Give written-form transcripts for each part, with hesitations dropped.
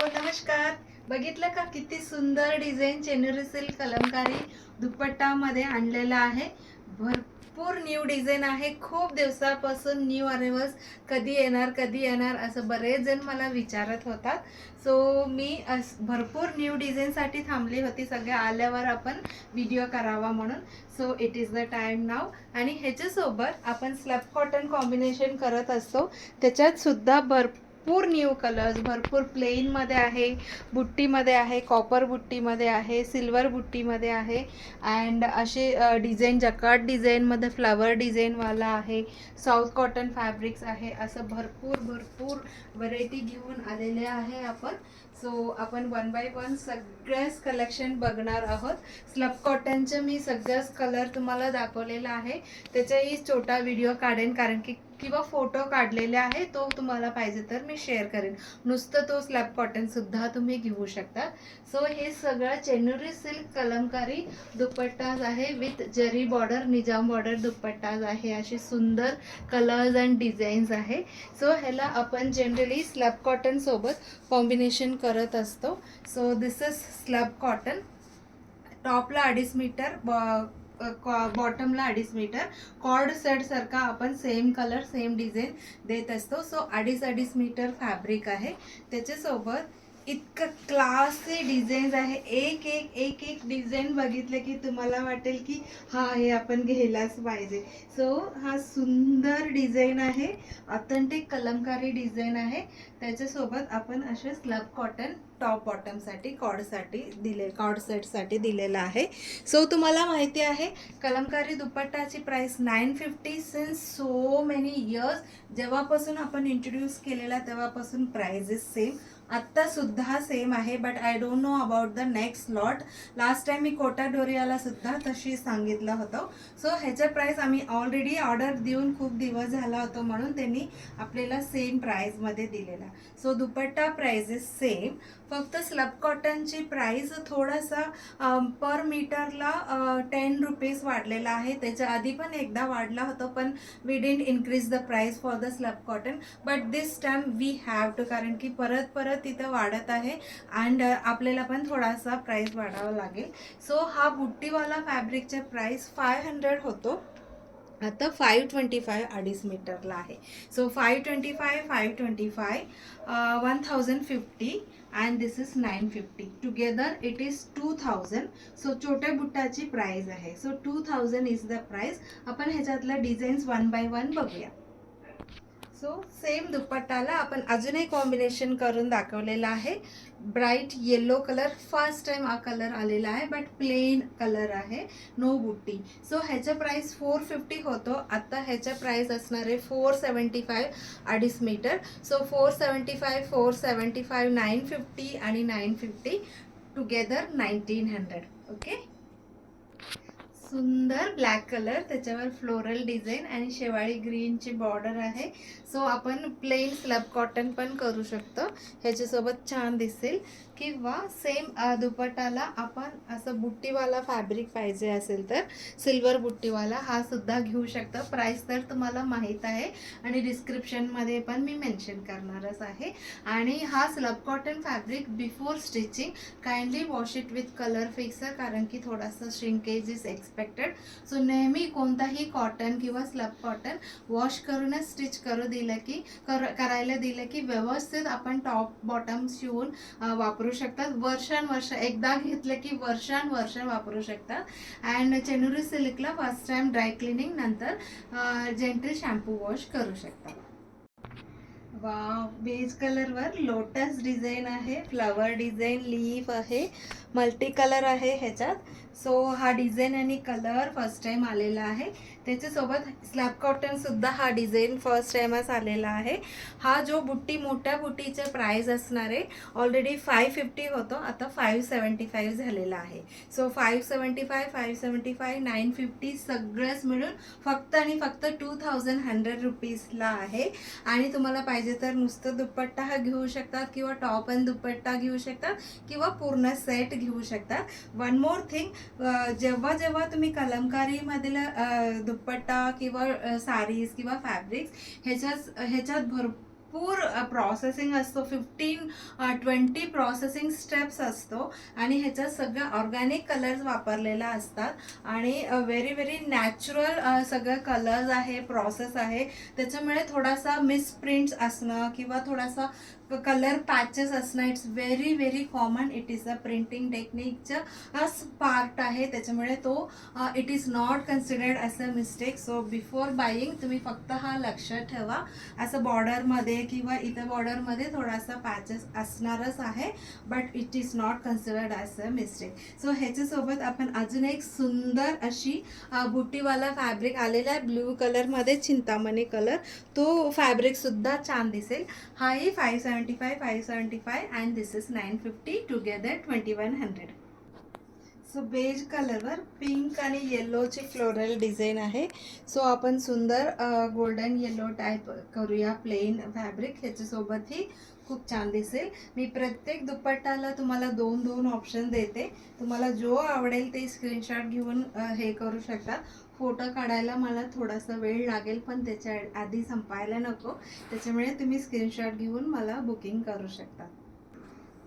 नमस्कार. बघितलं का किती सुंदर डिझाईन चेन्नरी सिल्क कलमकारी दुपट्टामध्ये आणलेला आहे. भरपूर न्यू डिझाईन आहे. खूप दिवसापासून न्यू अरेवल्स कधी येणार असं बरेच जण मला विचारत होतात. सो मी भरपूर न्यू डिझाईनसाठी थांबली होती. सगळ्या आल्यावर आपण व्हिडिओ करावा म्हणून. So it is the time now. आणि ह्याच्यासोबत आपण स्लॅब कॉटन कॉम्बिनेशन करत असतो. त्याच्यात सुद्धा भरपूर न्यू कलर्स, भरपूर प्लेनमध्ये आहे, बुट्टीमध्ये आहे, कॉपर बुट्टीमध्ये आहे, सिल्वर बुट्टीमध्ये आहे अँड असे डिझाईन जकार्ड डिझाईनमध्ये फ्लावर डिझाईनवाला आहे, साऊथ कॉटन फॅब्रिक्स आहे. असं भरपूर व्हरायटी घेऊन आलेले आहे आपण. सो आपण वन बाय वन सगळ्याच कलेक्शन बघणार आहोत. स्लब कॉटनचे मी सगळ्याच कलर तुम्हाला दाखवलेला आहे. त्याचाही छोटा व्हिडिओ काढेन कारण की किंवा फोटो काढलेले आहे, तो तुम्हाला पाहिजे तर मी शेअर करेन. नुसतं तो स्लॅब कॉटन सुद्धा तुम्ही घेऊ शकता. सो हे सगळं चेन्नरी सिल्क कलमकारी दुपट्टाज आहे विथ जरी बॉर्डर, निजाम बॉर्डर दुपट्टाज आहे. अशी सुंदर कलर्स अँड डिझाईन्स आहे. सो ह्याला आपण जनरली स्लॅब कॉटन सोबत कॉम्बिनेशन करत असतो. So this is slub cotton. टॉपला 2.5 मीटर, बॉटमला 2.5 मीटर. कॉर्ड सेट सारखा आपण सेम कलर सेम डिझाईन देत असतो. सो 2.5 मीटर फॅब्रिक आहे. त्याच्यासोबत इतकं क्लासी डिझाईन्स आहे. एक डिझाईन बघितले की तुम्हाला वाटेल की हा हे आपण घ्यायलाच पाहिजे. सो हा सुंदर डिझाईन आहे, ऑथेंटिक कलमकारी डिझाईन आहे. त्याच्यासोबत आपण असे स्लॅब कॉटन टॉप बॉटमसाठी कॉर्ड सेटसाठी दिलेला आहे. सो तुम्हाला माहिती आहे कलमकारी दुपट्टाची price 950 since so many years. जेव्हापासून आपण इंट्रोड्यूस केलेला तेव्हापासून प्राइजेस सेम, आत्ता सुद्धा सेम आहे. But I don't know about the next lot. Last time मी कोटा डोरियाला सुद्धा तशी सांगितलं होतं. सो ह्याच्या प्राइस आम्ही ऑलरेडी ऑर्डर देऊन खूप दिवस झाला होतो म्हणून त्यांनी आपल्याला सेम प्राइसमध्ये दिलेला. सो दुपट्टा प्राइजेस सेम, फक्त स्लब कॉटनची प्राइस थोडासा पर मीटरला 10 रुपीज वाढलेला आहे. त्याच्या आधी पण एकदा वाढला होता पण we didn't increase the price for the slab cotton. But this time we have to, कारण की परत तिथं वाढत आहे अँड आपल्याला पण थोडासा प्राइस वाढावा लागेल. सो हा बुट्टीवाला फॅब्रिकचा प्राइस 500 होतो, आता 525 2.5 मीटरला आहे. So 525 1050 and this is 950. Together it is 2000. So छोट्या बुट्टाची प्राइस आहे. So 2000 is the price. आपण ह्याच्यातलं डिझाईन्स वन बाय वन बघूया. सो सेम दुपट्टाला आपण अजून एक कॉम्बिनेशन करून दाखवलेला आहे. Bright yellow colour, first time हा कलर आलेला आहे बट प्लेन कलर आहे, नो बुट्टी. सो ह्याचा प्राइस 450 होतो, आता ह्याचा प्राइस असणार आहे 475 2.5 मीटर. सो 475 950 आणि 950 टुगेदर 1900. ओके. सुंदर ब्लॅक कलर, त्याच्यावर फ्लोरल डिझाईन आणि शेवाळी ग्रीनची बॉर्डर आहे. सो आपण प्लेन स्लब कॉटन पण करू शकतो, ह्याच्यासोबत छान दिसेल. किंवा सेम दुपट्टाला आपण असं बुट्टीवाला फॅब्रिक पाहिजे असेल तर सिल्वर बुट्टीवाला हा सुद्धा घेऊ शकता. प्राइस तर तुम्हाला माहीत आहे आणि डिस्क्रिप्शनमध्ये पण मी मेन्शन करणारच आहे. आणि हा slub cotton fabric before stitching kindly wash it with colour fixer, कारण की थोडासा श्रिंकेज इज एक्सपेक्टेड. सो नेहमी कोणताही कॉटन किंवा स्लब कॉटन वॉश करूनच स्टिच करायला दिलं की व्यवस्थित आपण टॉप बॉटम शिवून वापरू शकतात. वर्षानुवर्ष एकदा घेतलं की वर्षानुवर्ष वापरू शकतात. अँड चेन्नरी सिल्कला फर्स्ट टाइम ड्राय क्लिनिंग नंतर जेंटल शॅम्पू वॉश करू शकतात. वाव, बेज कलरवर लोटस डिझाईन आहे, फ्लावर डिझाईन, लीफ आहे, मल्टी कलर आहे ह्याच्यात. सो हा डिझाईन आणि कलर फर्स्ट टाइम आलेला आहे. त्याच्यासोबत स्लॅब कॉटन सुद्धा हा डिझाईन फर्स्ट टाइमच आलेला आहे. हा जो बुट्टी, मोठ्या बुट्टीचे प्राइस असणार आहे, ऑलरेडी 550 होतो, आता 575 झालेला आहे. सो 575 950 सगळंच मिळून फक्त आणि फक्त 2100 रुपीजला आहे. आणि तुम्हाला पाहिजे तर नुसतं दुपट्टा हा घेऊ शकतात किंवा टॉप अँड दुपट्टा घेऊ शकतात किंवा पूर्ण सेट घेऊ शकतात. वन मोर थिंग, जेव्हा तुम्ही कलमकारीमधील दुपट्टा किंवा साडीज किंवा फॅब्रिक्स ह्याच्यात भरपूर प्रोसेसिंग असतो, 15-20 प्रोसेसिंग स्टेप्स असतो आणि ह्याच्यात सगळं ऑर्गॅनिक कलर्स वापरलेला असतात आणि व्हेरी व्हेरी नॅचरल सगळं कलर्स आहे, प्रोसेस आहे. त्याच्यामुळे थोडासा मिसप्रिंट्स असणं किंवा थोडासा कलर पॅचेस असणं it's very very common. It is a printing टेक्निकचा पार्ट आहे, त्याच्यामुळे तो it is not considered as a mistake. So before buying तुम्ही फक्त हा लक्षात ठेवा. असं बॉर्डरमध्ये किंवा इथं बॉर्डरमध्ये थोडासा पॅचेस असणारच आहे, but it is not considered as a mistake. So ह्याच्यासोबत आपण अजून एक सुंदर अशी बुटीवाला फॅब्रिक आलेला आहे ब्ल्यू कलरमध्ये, चिंतामणी कलर. तो फॅब्रिकसुद्धा छान दिसेल. हाही 575 and this is 950, together 2100. So beige कलरवर पिंक आणि येल्लोची फ्लोरल डिझाईन आहे. सो आपण सुंदर गोल्डन येल्लो टाईप करूया प्लेन फॅब्रिक. ह्याच्यासोबतही खूप छान दिसेल. मी प्रत्येक दुपट्टाला तुम्हाला 2-2 ऑप्शन देते. तुम्हाला जो आवडेल ते स्क्रीनशॉट घेऊन हे करू शकता. फोटो काढायला मला थोडासा वेळ लागेल, पण त्याच्या आधी संपायला नको, त्याच्यामुळे तुम्ही स्क्रीनशॉट घेऊन मला बुकिंग करू शकता.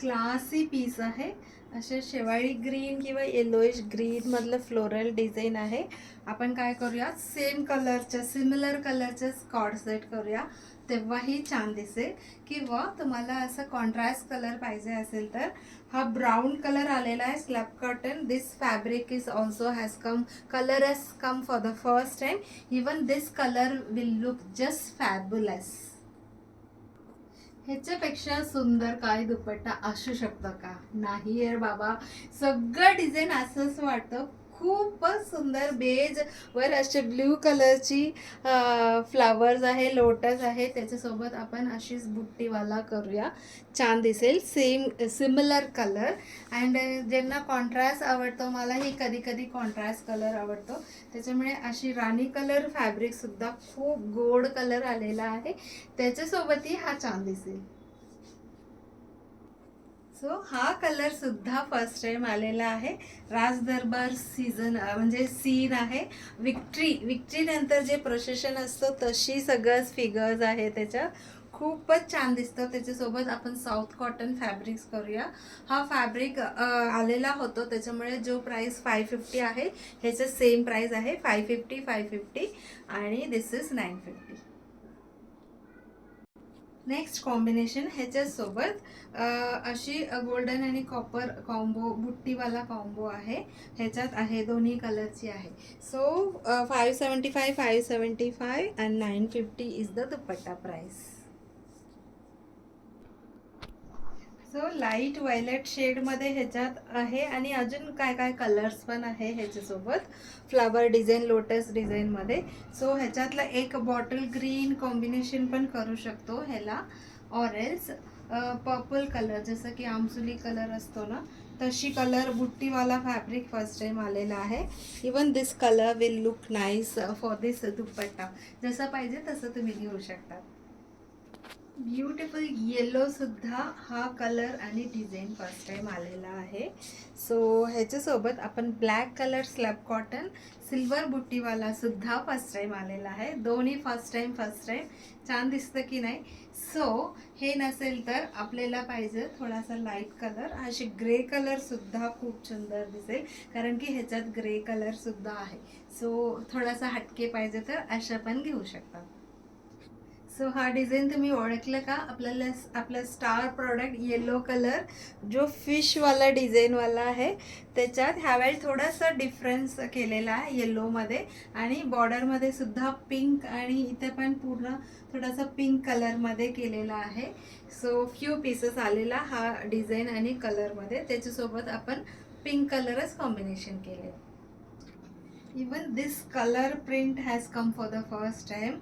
क्लासी पीस आहे. असे शेवाळी ग्रीन किंवा येलोइश ग्रीन मधलं फ्लोरल डिझाईन आहे. आपण काय करूया, सेम कलरच्या सिमिलर कलरचे स्कॉट सेट करूया, तेव्हाही छान दिसेल. किंवा तुम्हाला असं कॉन्ट्रास्ट कलर पाहिजे असेल तर हा ब्राऊन कलर आलेला आहे slab cotton. This fabric is also has come, colour has come for the first time. Even this colour will look just fabulous. ह्याच्यापेक्षा सुंदर काय दुपट्टा असू शकतं का? नाही यार बाबा, सगळं डिझाईन असंच वाटतं. खूपच सुंदर बेज वर असे ब्ल्यू कलरची फ्लावर्स आहे, लोटस आहे. त्याच्यासोबत आपण अशीच बुट्टीवाला करूया, छान दिसेल. Same similar colour. अँड ज्यांना कॉन्ट्रास्ट आवडतो, मलाही कधी कधी कॉन्ट्रास्ट कलर आवडतो, त्याच्यामुळे अशी राणी कलर फॅब्रिकसुद्धा खूप गोड कलर आलेला आहे, त्याच्यासोबतही हा छान दिसेल. सो हा कलर सुद्धा फर्स्ट टाइम आलेला आहे. राज दरबार सीझन म्हणजे सीन आहे. विक्ट्री नंतर जे प्रोसेशन असतं तशी सगळंच फिगर्स आहे त्याच्यात. खूपच छान दिसतं. त्याच्यासोबत आपण साऊथ कॉटन फॅब्रिक्स करूया. हा फॅब्रिक आलेला होतो, त्याच्यामुळे जो प्राईस 550 आहे ह्याचं सेम प्राईस आहे 550 आणि दिस इज 950. नेक्स्ट कॉम्बिनेशन ह्याच्यासोबत अशी गोल्डन आणि कॉपर कॉम्बो बुट्टीवाला कॉम्बो आहे. ह्याच्यात आहे दोन्ही कलरची आहे. So 575 and 950 is the dupatta price. So light violet शेडमध्ये ह्याच्यात आहे आणि अजून काय काय कलर्स पण आहे ह्याच्यासोबत फ्लावर डिझाईन, लोटस डिझाईनमध्ये. सो ह्याच्यातलं एक बॉटल ग्रीन कॉम्बिनेशन पण करू शकतो ह्याला, ऑरेंज पर्पल कलर, जसं की आमसुली कलर असतो ना तशी कलर बुट्टीवाला फॅब्रिक फर्स्ट टाइम आलेला आहे. Even this colour will look nice for this dupatta. जसं पाहिजे तसं तुम्ही घेऊ शकता. ब्युटिफुल येलो सुद्धा हा कलर आणि डिझाईन फर्स्ट टाइम आलेला आहे. सो ह्याच्यासोबत आपण black colour slub cotton silver बुट्टीवाला सुद्धा फर्स्ट टाइम आलेला आहे. दोन्ही फर्स्ट टाइम छान दिसतं की नाही. सो हे नसेल तर आपल्याला पाहिजे थोडासा लाईट कलर, अशी ग्रे कलर सुद्धा खूप सुंदर दिसेल, कारण की ह्याच्यात ग्रे कलर सुद्धा आहे. सो थोडासा हटके पाहिजे तर अशा पण घेऊ शकता. सो हा डिझाईन तुम्ही ओळखलं का? आपलं स्टार प्रॉडक्ट येलो कलर जो फिशवाला डिझाईनवाला आहे, त्याच्यात ह्यावेळी थोडासा डिफरन्स केलेला आहे येल्लोमध्ये आणि बॉर्डरमध्ये सुद्धा पिंक आणि इथे पण पूर्ण थोडासा पिंक कलरमध्ये केलेला आहे. सो फ्यू पीसेस आलेला हा डिझाईन आणि कलरमध्ये. त्याच्यासोबत आपण पिंक कलरच कॉम्बिनेशन केले. Even this color print has come for the first time.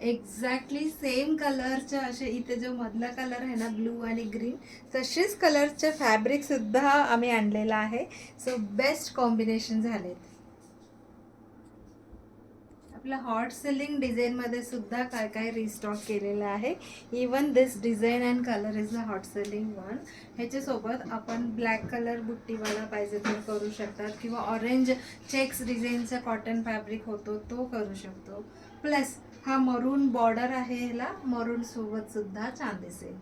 Exactly same कलरच्या असे इथे जो मधला कलर आहे ना ब्लू आणि ग्रीन, तसेच कलरचे फॅब्रिक सुद्धा आम्ही आणलेला आहे. सो बेस्ट कॉम्बिनेशन झालेत. आपल्या हॉट सेलिंग डिझाईनमध्ये सुद्धा काय काय रिस्टॉक केलेलं आहे. Even this design and colour is the hot selling one. ह्याच्यासोबत आपण ब्लॅक कलर बुट्टीवाला पाहिजे तर करू शकतात, किंवा ऑरेंज चेक्स डिझाईनचा कॉटन फॅब्रिक होतो तो करू शकतो. प्लस हा मरून बॉर्डर आहे, ह्याला मरून सोबत सुद्धा छान दिसेल.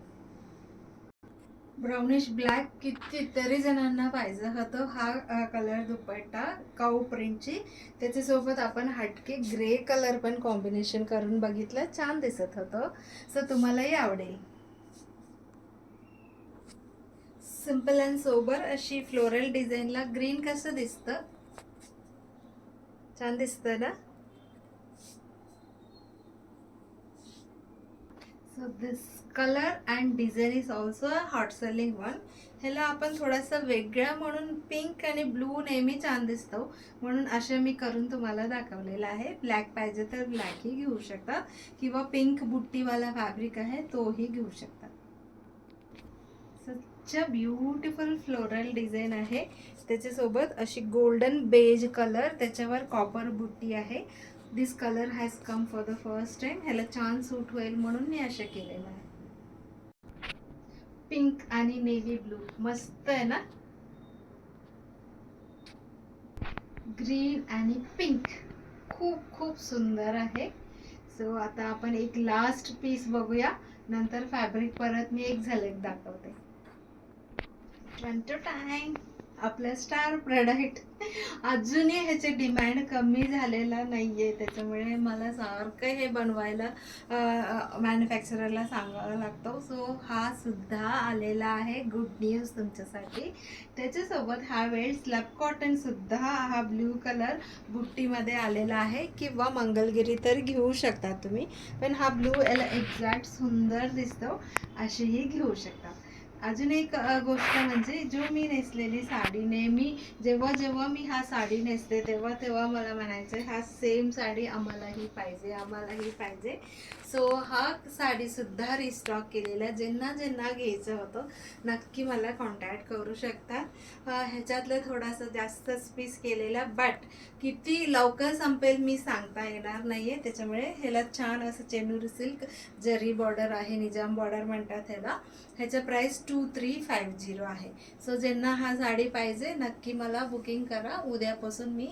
ब्राउनिश ब्लॅक कितीतरी जणांना पाहिजे होतं हा कलर दुपट्टा काऊ प्रिंटची. त्याच्यासोबत आपण हटके ग्रे कलर पण कॉम्बिनेशन करून बघितलं, छान दिसत होतं. सो तुम्हालाही आवडेल. सिंपल अँड सोबर अशी फ्लोरल डिझाईनला ग्रीन कसं दिसतं, छान दिसतं ना. So this colour and design is also a hot selling one. ह्याला आपण थोडंसं वेगळं म्हणून पिंक आणि ब्लू नेहमी छान दिसतो, म्हणून असं मी करून तुम्हाला दाखवलेलं आहे. ब्लॅक पाहिजे तर ब्लॅकही घेऊ शकता, किंवा पिंक बुट्टीवाला फॅब्रिक आहे तोही घेऊ शकता. Such a beautiful floral design आहे. त्याच्यासोबत अशी गोल्डन बेज कलर, त्याच्यावर कॉपर बुट्टी आहे. This colour has come for the first time. ह्याला छान सूट होईल म्हणून मी असं केलेलं आहे. पिंक आणि नेव्ही ब्लू मस्त आहे ना. ग्रीन आणि पिंक खूप खूप सुंदर आहे. सो आता आपण एक लास्ट पीस बघूया, नंतर फॅब्रिक परत मी एक झलक दाखवते. वन टू टाइम आपलं स्टार प्रोडक्ट. अजूनही ह्याचे डिमांड कमी झालेला नाहीये, त्याच्यामुळे मला सारखं हे बनवायला मॅन्युफॅक्चररला सांगावं लागतं. सो हा सुद्धा आलेला आहे, गुड न्यूज तुमच्यासाठी. त्याच्यासोबत हा वेळ स्लॅब कॉटन सुद्धा हा ब्ल्यू कलर बुट्टीमध्ये आलेला आहे, किंवा मंगलगिरी तर घेऊ शकता तुम्ही, पण हा ब्लू याला एक्झॅक्ट सुंदर दिसतो, अशीही घेऊ शकता. अजून एक गोष्ट म्हणजे, जो मी नेसलेली साडी नेहमी जेव्हा जेव्हा मी हा साडी नेसते तेव्हा तेव्हा मला म्हणायचं हा सेम साडी आम्हालाही पाहिजे, आम्हालाही पाहिजे. सो हा साडीसुद्धा रिस्टॉक केलेला, ज्यांना ज्यांना घ्यायचं होतं नक्की मला कॉन्टॅक्ट करू शकतात. ह्याच्यातलं थोडासा जास्तच पीस केलेला, बट किती लवकर संपेल मी सांगता येणार नाही आहे. त्याच्यामुळे ह्याला छान असं चेनूर सिल्क जरी बॉर्डर आहे, निजाम बॉर्डर म्हणतात ह्याला. ह्याचं प्राईस 2350 आहे. सो ज्यांना हा साडी पाहिजे नक्की मला बुकिंग करा. उद्यापासून मी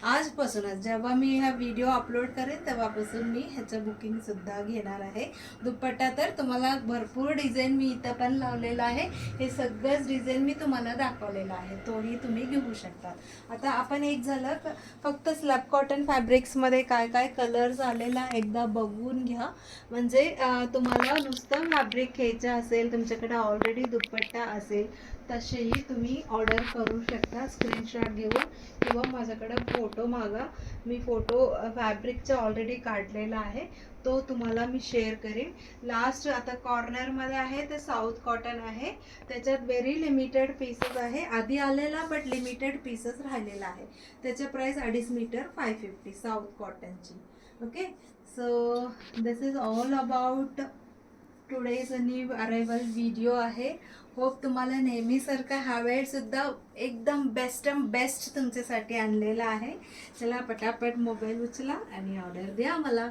आजपासूनच जेव्हा मी हा व्हिडिओ अपलोड करेन तेव्हापासून मी ह्याचं बुकिंगसुद्धा घेणार आहे. दुपट्टा तर तुम्हाला भरपूर डिझाईन मी इथं पण लावलेला आहे. हे सगळंच डिझाईन मी तुम्हाला दाखवलेलं आहे, तोही तुम्ही घेऊ शकता. आता आपण एक झलक फक्त स्लॅब कॉटन फॅब्रिक्समध्ये काय काय कलर्स आलेला एकदा बघून घ्या. म्हणजे तुम्हाला नुसतं फॅब्रिक घ्यायचं असेल, तुमच्याकडे ऑलरेडी दुपट्टा असेल, तसेही तुम्ही ऑर्डर करू शकता स्क्रीनशॉट घेऊन, किंवा माझ्याकडे फोटो मागा. मी फोटो फॅब्रिकचा ऑलरेडी काढलेला आहे, तो तुम्हाला मी शेअर करेन. लास्ट आता कॉर्नरमध्ये आहे ते साऊथ कॉटन आहे, त्याच्यात व्हेरी लिमिटेड पीसेस आहे. आधी आलेला बट लिमिटेड पीसेस राहिलेला आहे. त्याचे प्राईस 2.5 मीटर 550 साऊथ कॉटनची. Okay, so this is all about today's new arrival video आहे. होप तुम्हाला नेहमीसारखा हा वेळसुद्धा एकदम बेस्ट तुमच्यासाठी आणलेला आहे. चला पटापट मोबाईल उचला आणि ऑर्डर द्या मला.